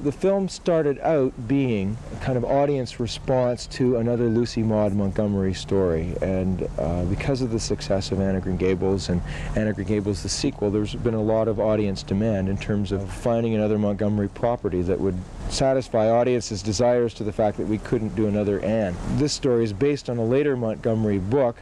The film started out being a kind of audience response to another Lucy Maud Montgomery story, and because of the success of Anne of Green Gables and Anne of Green Gables the sequel, there's been a lot of audience demand in terms of finding another Montgomery property that would satisfy audiences' desires to the fact that we couldn't do another Anne. This story is based on a later Montgomery book,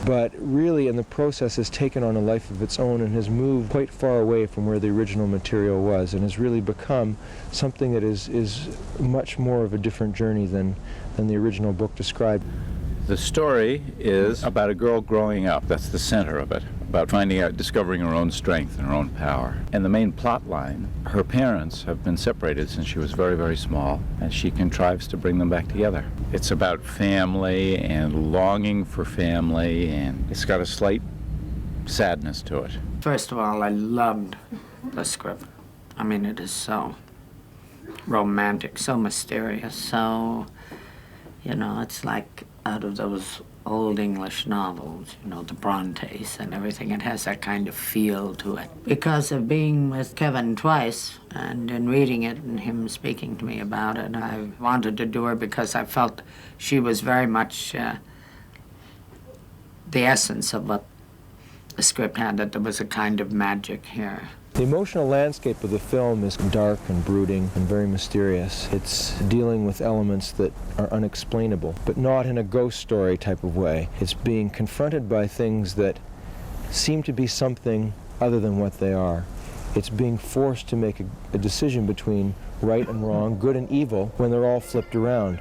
but really in the process has taken on a life of its own and has moved quite far away from where the original material was, and has really become something that is much more of a different journey than the original book described. The story is about a girl growing up. That's the center of it, about finding out, discovering her own strength and her own power. And the main plot line, her parents have been separated since she was very, very small, and she contrives to bring them back together. It's about family and longing for family, and it's got a slight sadness to it. First of all, I loved the script. I mean, it is so romantic, so mysterious, so, you know, it's like out of those old English novels, you know, the Brontes and everything. It has that kind of feel to it. Because of being with Kevin twice and in reading it and him speaking to me about it, I wanted to do her because I felt she was very much the essence of what the script had, that there was a kind of magic here. The emotional landscape of the film is dark and brooding and very mysterious. It's dealing with elements that are unexplainable, but not in a ghost story type of way. It's being confronted by things that seem to be something other than what they are. It's being forced to make a decision between right and wrong, good and evil, when they're all flipped around.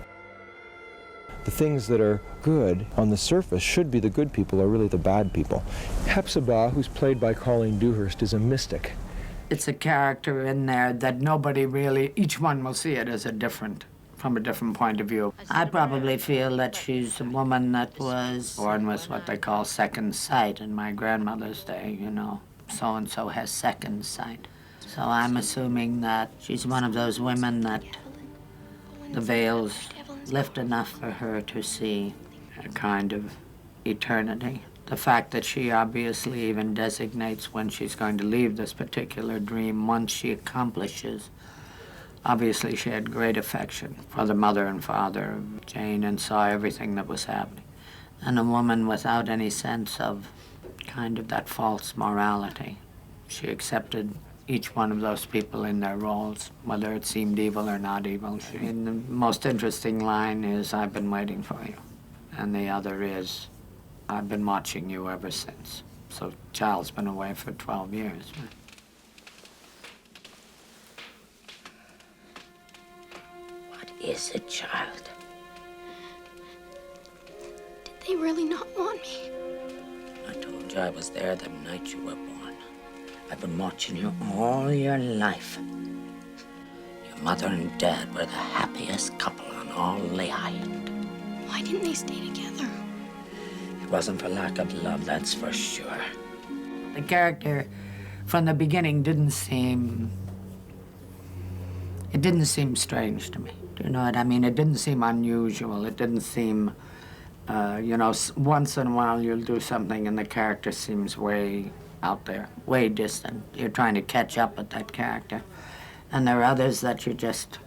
The things that are good on the surface should be the good people are really the bad people. Hepzibah, who's played by Colleen Dewhurst, is a mystic. It's a character in there that nobody really, each one will see it as from a different point of view. I probably feel that she's a woman that was born with what they call second sight in my grandmother's day, you know. So-and-so has second sight. So I'm assuming that she's one of those women that the veils lift enough for her to see a kind of eternity. The fact that she obviously even designates when she's going to leave this particular dream once she accomplishes. Obviously she had great affection for the mother and father of Jane and saw everything that was happening. And a woman without any sense of kind of that false morality. She accepted each one of those people in their roles, whether it seemed evil or not evil. And the most interesting line is, "I've been waiting for you." And the other is, "I've been watching you ever since." So child's been away for 12 years. What is it, child? Did they really not want me? I told you I was there the night you were born. I've been watching you all your life. Your mother and dad were the happiest couple on all the island. Why didn't they stay together? It wasn't for lack of love, that's for sure. The character from the beginning didn't seem strange to me. Do you know what I mean? It didn't seem unusual. It didn't seem, you know, once in a while you'll do something and the character seems way out there, way distant. You're trying to catch up with that character. And there are others that you just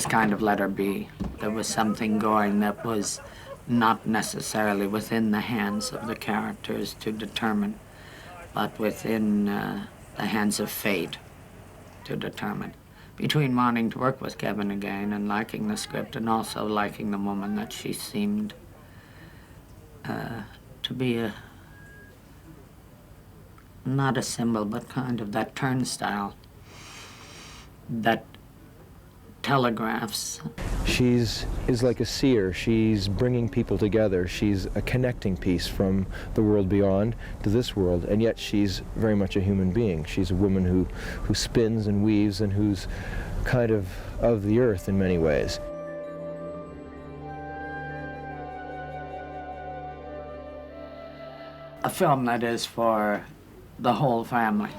kind of let her be. There was something going that was not necessarily within the hands of the characters to determine, but within the hands of fate to determine. Between wanting to work with Kevin again and liking the script and also liking the woman, that she seemed to be not a symbol, but kind of that turnstile that telegraphs. She's like a seer. She's bringing people together. She's a connecting piece from the world beyond to this world, and yet she's very much a human being. She's a woman who spins and weaves and who's kind of the earth in many ways. A film that is for the whole family.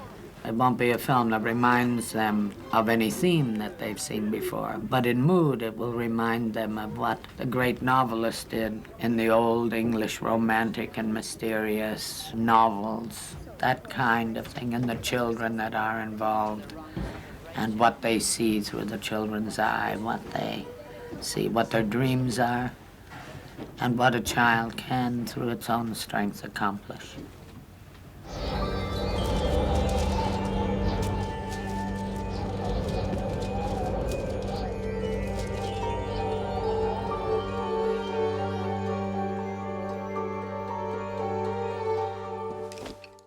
It won't be a film that reminds them of any theme that they've seen before, but in mood it will remind them of what the great novelist did in the old English romantic and mysterious novels, that kind of thing, and the children that are involved. and what they see through the children's eye, what they see, what their dreams are, and what a child can, through its own strength, accomplish.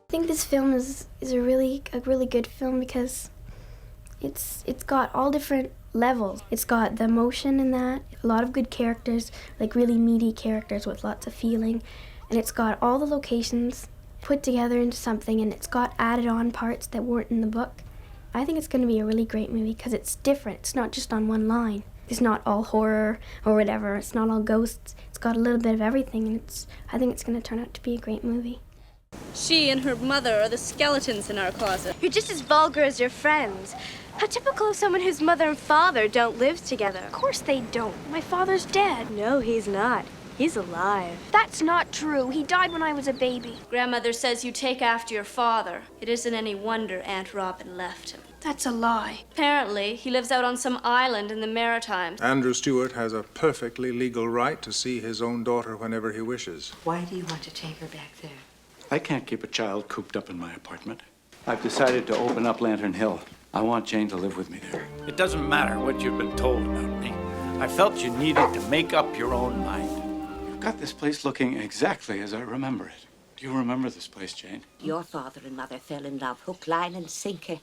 I think this film is a really good film because it's got all different levels. It's got the emotion in that, a lot of good characters, like really meaty characters with lots of feeling, and it's got all the locations put together into something, and it's got added on parts that weren't in the book. I think it's going to be a really great movie because it's different. It's not just on one line. It's not all horror or whatever. It's not all ghosts. It's got a little bit of everything, and I think it's going to turn out to be a great movie. She and her mother are the skeletons in our closet. You're just as vulgar as your friends. How typical of someone whose mother and father don't live together. Of course they don't. My father's dead. No, he's not. He's alive. That's not true. He died when I was a baby. Grandmother says you take after your father. It isn't any wonder Aunt Robin left him. That's a lie. Apparently, he lives out on some island in the Maritimes. Andrew Stewart has a perfectly legal right to see his own daughter whenever he wishes. Why do you want to take her back there? I can't keep a child cooped up in my apartment. I've decided to open up Lantern Hill. I want Jane to live with me there. It doesn't matter what you've been told about me. I felt you needed to make up your own mind. You've got this place looking exactly as I remember it. Do you remember this place, Jane? Your father and mother fell in love, hook, line, and sinker.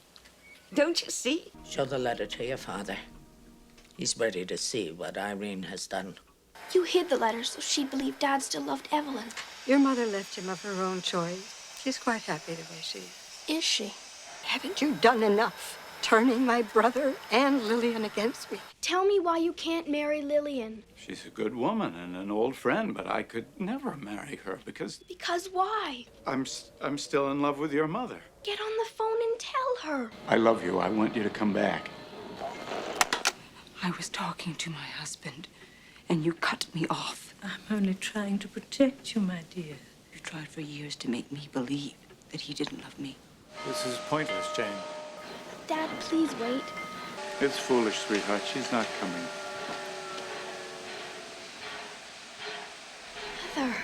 Don't you see? Show the letter to your father. He's ready to see what Irene has done. You hid the letter so she'd believe Dad still loved Evelyn. Your mother left him of her own choice. She's quite happy the way she is. Is she? Haven't you done enough, turning my brother and Lillian against me? Tell me why you can't marry Lillian. She's a good woman and an old friend, but I could never marry her because... Because why? I'm still in love with your mother. Get on the phone and tell her. I love you. I want you to come back. I was talking to my husband, and you cut me off. I'm only trying to protect you, my dear. You tried for years to make me believe that he didn't love me. This is pointless, Jane. Dad, please wait. It's foolish, sweetheart. She's not coming. Heather.